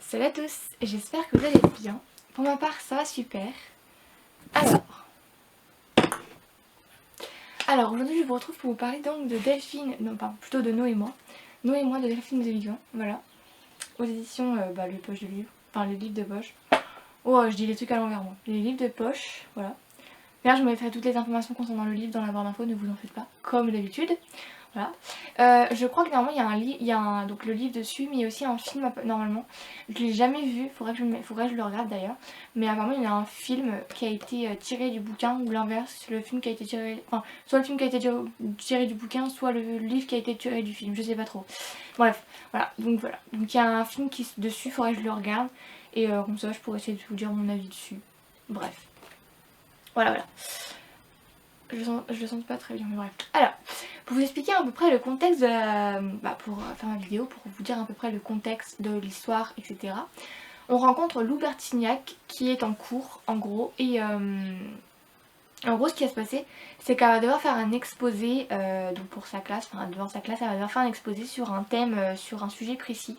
Salut à tous, j'espère que vous allez bien. Pour ma part, ça va super. Alors aujourd'hui, je vous retrouve pour vous parler donc de Delphine, non pardon, plutôt de Noé et moi. Noé et moi de Delphine de Vivant, voilà. Aux éditions, le poche de livre, enfin le livre de poche. Oh, je dis les trucs à l'envers moi. Les livres de poche, voilà. D'ailleurs, je vous mettrai toutes les informations concernant le livre dans la barre d'infos, ne vous en faites pas, comme d'habitude. Voilà. Je crois que normalement il y a donc le livre dessus, mais il y a aussi un film normalement. Je l'ai jamais vu, faudrait que je le regarde d'ailleurs. Mais apparemment il y a un film qui a été tiré du bouquin ou l'inverse, le film qui a été tiré, enfin soit le film qui a été tiré du bouquin, soit le livre qui a été tiré du film, je sais pas trop. Bref, voilà. Donc il y a un film qui dessus, faudrait que je le regarde et comme ça je pourrais essayer de vous dire mon avis dessus. Bref, voilà. Je le sens pas très bien, mais bref. Alors, pour vous expliquer à peu près le contexte de la... pour faire ma vidéo, pour vous dire à peu près le contexte de l'histoire, etc. On rencontre Lou Bertignac qui est en cours, en gros, et en gros ce qui va se passer, c'est qu'elle va devoir faire un exposé, donc pour sa classe, enfin devant sa classe, elle va devoir faire un exposé sur un thème, sur un sujet précis.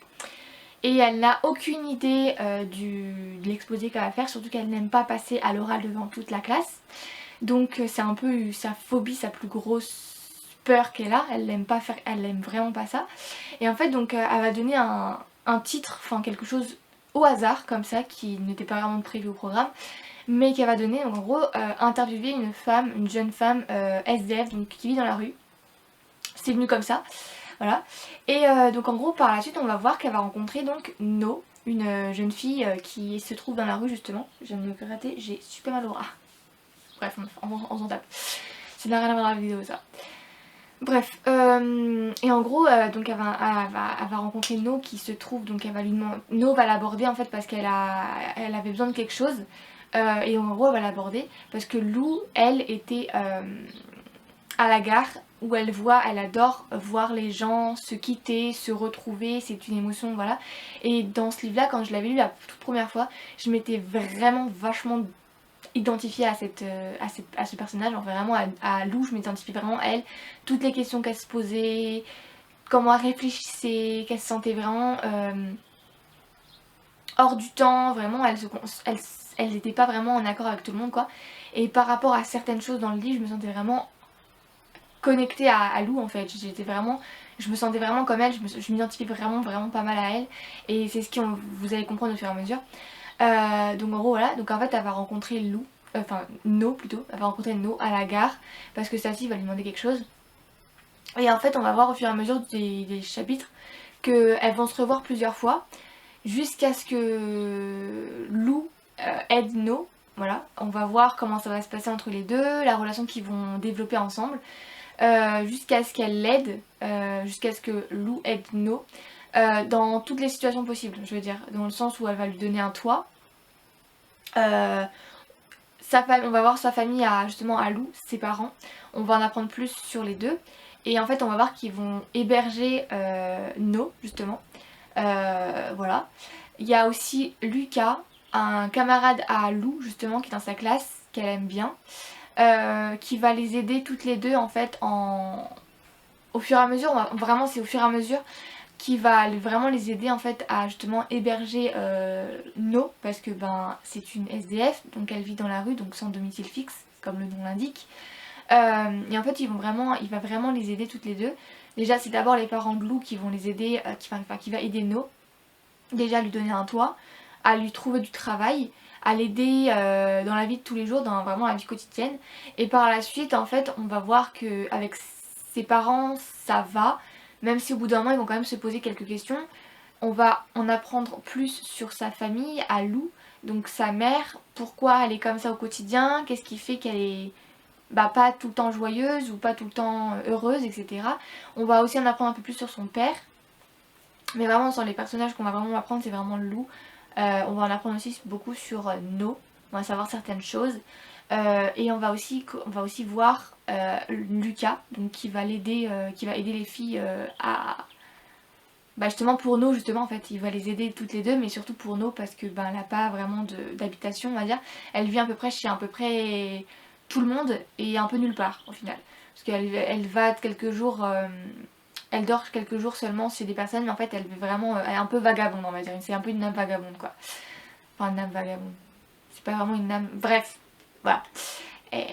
Et elle n'a aucune idée de l'exposé qu'elle va faire, surtout qu'elle n'aime pas passer à l'oral devant toute la classe. Donc c'est un peu sa phobie, sa plus grosse peur qu'elle a, elle aime vraiment pas ça. Et en fait donc elle va donner un titre, enfin quelque chose au hasard comme ça, qui n'était pas vraiment prévu au programme, mais qu'elle va donner en gros interviewer une jeune femme SDF, donc qui vit dans la rue. C'est venu comme ça, voilà. Et donc en gros par la suite on va voir qu'elle va rencontrer donc No, une jeune fille qui se trouve dans la rue justement. Je viens de me gratter, j'ai super mal au bras. Bref, on s'en tape. Ça n'a rien à voir avec la vidéo ça. Bref, et en gros, donc elle va rencontrer No qui se trouve, donc elle va lui demander, No va l'aborder en fait parce elle avait besoin de quelque chose. Et en gros elle va l'aborder parce que Lou, elle, était à la gare où elle adore voir les gens se quitter, se retrouver, c'est une émotion, voilà. Et dans ce livre-là, quand je l'avais lu la toute première fois, je m'étais vraiment vachement identifiée à ce personnage, enfin vraiment à Lou, je m'identifie vraiment à elle, toutes les questions qu'elle se posait, comment elle réfléchissait, qu'elle se sentait vraiment hors du temps, vraiment elle n'était pas vraiment en accord avec tout le monde quoi. Et par rapport à certaines choses dans le livre, je me sentais vraiment connectée à Lou en fait, je me sentais vraiment comme elle, je m'identifie vraiment pas mal à elle, et c'est ce que vous allez comprendre au fur et à mesure. Donc en gros voilà, donc en fait elle va rencontrer Lou, enfin No plutôt, elle va rencontrer No à la gare parce que sa fille va lui demander quelque chose. Et en fait on va voir au fur et à mesure des chapitres qu'elles vont se revoir plusieurs fois jusqu'à ce que Lou aide No. Voilà, on va voir comment ça va se passer entre les deux, la relation qu'ils vont développer ensemble, jusqu'à ce qu'elle l'aide, jusqu'à ce que Lou aide No. Dans toutes les situations possibles, je veux dire, dans le sens où elle va lui donner un toit. On va voir sa famille justement à Lou, ses parents. On va en apprendre plus sur les deux. Et en fait on va voir qu'ils vont héberger No justement. Voilà. Il y a aussi Lucas, un camarade à Lou justement qui est dans sa classe, qu'elle aime bien. Qui va les aider toutes les deux en fait au fur et à mesure, vraiment c'est au fur et à mesure qui va vraiment les aider en fait à justement héberger No parce que c'est une SDF, donc elle vit dans la rue, donc sans domicile fixe comme le nom l'indique. Et en fait il va vraiment les aider toutes les deux. Déjà c'est d'abord les parents de Lou qui vont les aider, qui va aider No, déjà à lui donner un toit, à lui trouver du travail, à l'aider dans la vie de tous les jours, dans vraiment la vie quotidienne. Et par la suite en fait on va voir qu'avec ses parents ça va, même si au bout d'un moment ils vont quand même se poser quelques questions. On va en apprendre plus sur sa famille à Lou, donc sa mère, pourquoi elle est comme ça au quotidien, qu'est-ce qui fait qu'elle est pas tout le temps joyeuse ou pas tout le temps heureuse, etc. On va aussi en apprendre un peu plus sur son père. Mais vraiment sur les personnages qu'on va vraiment apprendre, c'est vraiment Lou. On va en apprendre aussi beaucoup sur No, on va savoir certaines choses. Et on va aussi voir Lucas, donc qui va aider les filles à... justement pour No justement en fait, il va les aider toutes les deux, mais surtout pour No parce que elle n'a pas vraiment d'habitation on va dire. Elle vit chez à peu près tout le monde et un peu nulle part au final. Parce qu'elle va quelques jours Elle dort quelques jours seulement chez des personnes, mais en fait elle est vraiment, elle est un peu vagabonde on va dire, c'est un peu une âme vagabonde quoi. Enfin une âme vagabonde, c'est pas vraiment une âme, bref, voilà. Et,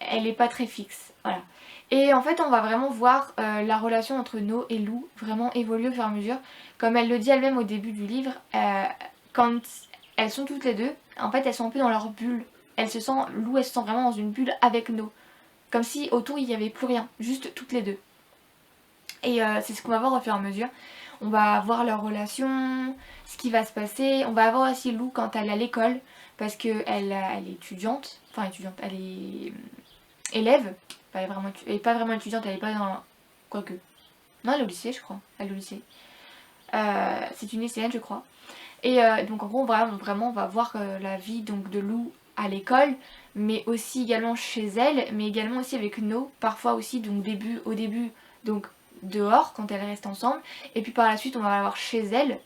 elle est pas très fixe, voilà. Et en fait on va vraiment voir la relation entre No et Lou vraiment évoluer au fur et à mesure. Comme elle le dit elle-même au début du livre, quand elles sont toutes les deux, en fait elles sont un peu dans leur bulle. Lou elle se sent vraiment dans une bulle avec No. Comme si autour il n'y avait plus rien, juste toutes les deux. Et c'est ce qu'on va voir au fur et à mesure. On va voir leur relation, ce qui va se passer. On va voir aussi Lou quand elle est à l'école, parce qu'elle elle est étudiante, enfin étudiante, elle est élève. Elle est pas vraiment étudiante, elle est pas dans... Quoique. Non, elle est au lycée je crois, elle est au lycée. C'est une lycéenne je crois. Et donc en gros vraiment on va voir la vie donc, de Lou à l'école, mais aussi également chez elle, mais également aussi avec No, parfois aussi donc au début donc dehors quand elles restent ensemble, et puis par la suite on va la voir chez elle,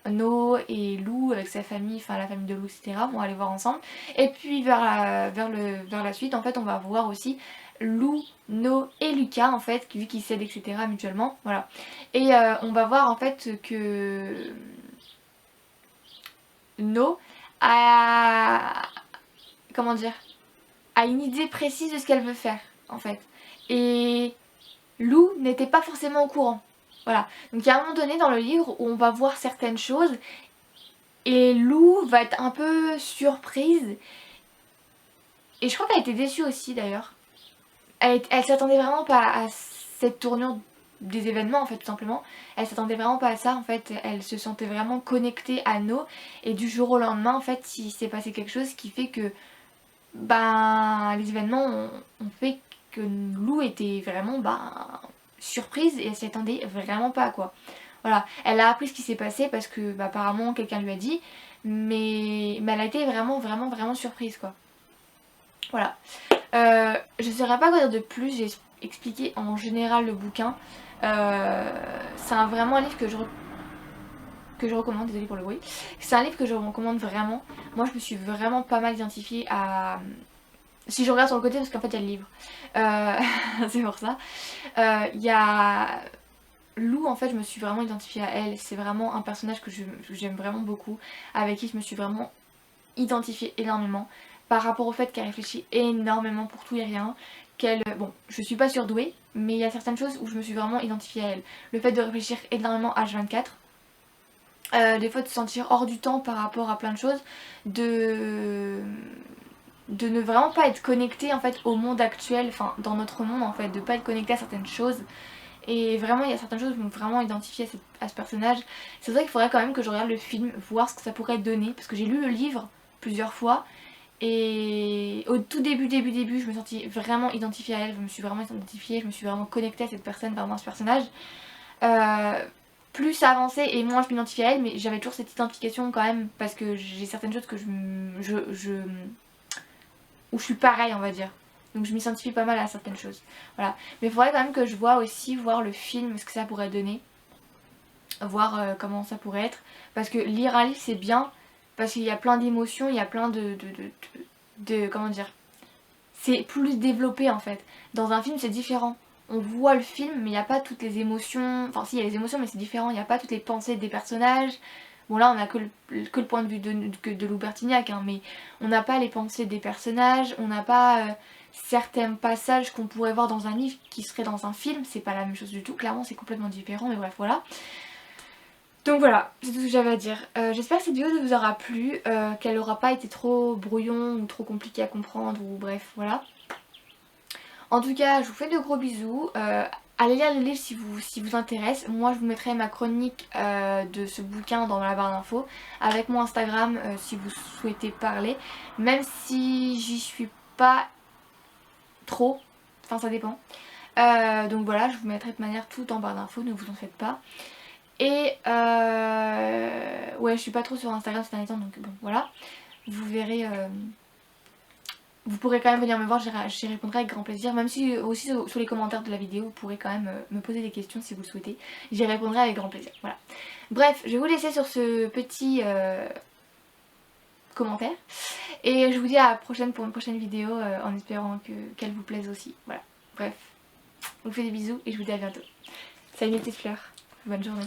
No et Lou avec sa famille, enfin la famille de Lou etc. On va aller voir ensemble, et puis vers la suite en fait on va voir aussi Lou, No et Lucas en fait, vu qu'ils s'aident etc. mutuellement, voilà. Et on va voir en fait que No a... comment dire, a une idée précise de ce qu'elle veut faire en fait. Et Lou n'était pas forcément au courant. Voilà. Donc il y a un moment donné dans le livre où on va voir certaines choses et Lou va être un peu surprise. Et je crois qu'elle était déçue aussi d'ailleurs. Elle s'attendait vraiment pas à cette tournure des événements en fait tout simplement. Elle s'attendait vraiment pas à ça en fait. Elle se sentait vraiment connectée à No. Et du jour au lendemain en fait il s'est passé quelque chose qui fait que ben les événements ont fait que Lou était vraiment surprise et elle s'y attendait vraiment pas quoi. Voilà, elle a appris ce qui s'est passé parce que apparemment quelqu'un lui a dit, mais elle a été vraiment surprise quoi. Voilà. Je ne saurais pas quoi dire de plus, j'ai expliqué en général le bouquin. C'est vraiment un livre que je recommande, désolée pour le bruit. C'est un livre que je recommande vraiment. Moi je me suis vraiment pas mal identifiée à... Si je regarde sur le côté parce qu'en fait il y a le livre. C'est pour ça. Il y a... Lou en fait je me suis vraiment identifiée à elle. C'est vraiment un personnage que j'aime vraiment beaucoup. Avec qui je me suis vraiment identifiée énormément. Par rapport au fait qu'elle réfléchit énormément pour tout et rien. Bon, je suis pas surdouée, mais il y a certaines choses où je me suis vraiment identifiée à elle. Le fait de réfléchir énormément H24. Des fois de se sentir hors du temps par rapport à plein de choses. De ne vraiment pas être connecté en fait au monde actuel, enfin dans notre monde en fait, de pas être connecté à certaines choses. Et vraiment il y a certaines choses qui m'ont vraiment identifié à ce personnage. C'est vrai qu'il faudrait quand même que je regarde le film, voir ce que ça pourrait donner, parce que j'ai lu le livre plusieurs fois. Et au tout début, je me sentis vraiment identifiée à elle, je me suis vraiment identifiée, je me suis vraiment connectée à cette personne, vraiment à ce personnage. Plus ça avançait et moins je m'identifiais à elle, mais j'avais toujours cette identification quand même, parce que j'ai certaines choses que où je suis pareille on va dire. Donc je m'identifie pas mal à certaines choses. Voilà. Mais il faudrait quand même que je vois aussi, voir le film, ce que ça pourrait donner. Voir comment ça pourrait être. Parce que lire un livre c'est bien, parce qu'il y a plein d'émotions, il y a plein comment dire, c'est plus développé en fait. Dans un film c'est différent. On voit le film mais il n'y a pas toutes les émotions, enfin si il y a les émotions mais c'est différent, il n'y a pas toutes les pensées des personnages. Bon là on a que le point de vue de Lou Bertignac hein, mais on n'a pas les pensées des personnages, on n'a pas certains passages qu'on pourrait voir dans un livre qui seraient dans un film, c'est pas la même chose du tout, clairement c'est complètement différent mais bref voilà. Donc voilà, c'est tout ce que j'avais à dire. J'espère que cette vidéo vous aura plu, qu'elle n'aura pas été trop brouillon ou trop compliquée à comprendre ou bref voilà. En tout cas je vous fais de gros bisous. Allez lire le livre si vous intéresse. Moi je vous mettrai ma chronique de ce bouquin dans la barre d'infos avec mon Instagram si vous souhaitez parler. Même si j'y suis pas trop, enfin ça dépend. Donc voilà, je vous mettrai de manière tout en barre d'infos, ne vous en faites pas. Et ouais je suis pas trop sur Instagram ces derniers temps donc bon voilà. Vous verrez... Vous pourrez quand même venir me voir, j'y répondrai avec grand plaisir. Même si aussi sous les commentaires de la vidéo, vous pourrez quand même me poser des questions si vous le souhaitez. J'y répondrai avec grand plaisir. Voilà. Bref, je vais vous laisser sur ce petit commentaire. Et je vous dis à la prochaine pour une prochaine vidéo en espérant qu'elle vous plaise aussi. Voilà. Bref, je vous fais des bisous et je vous dis à bientôt. Salut les petites fleurs. Bonne journée.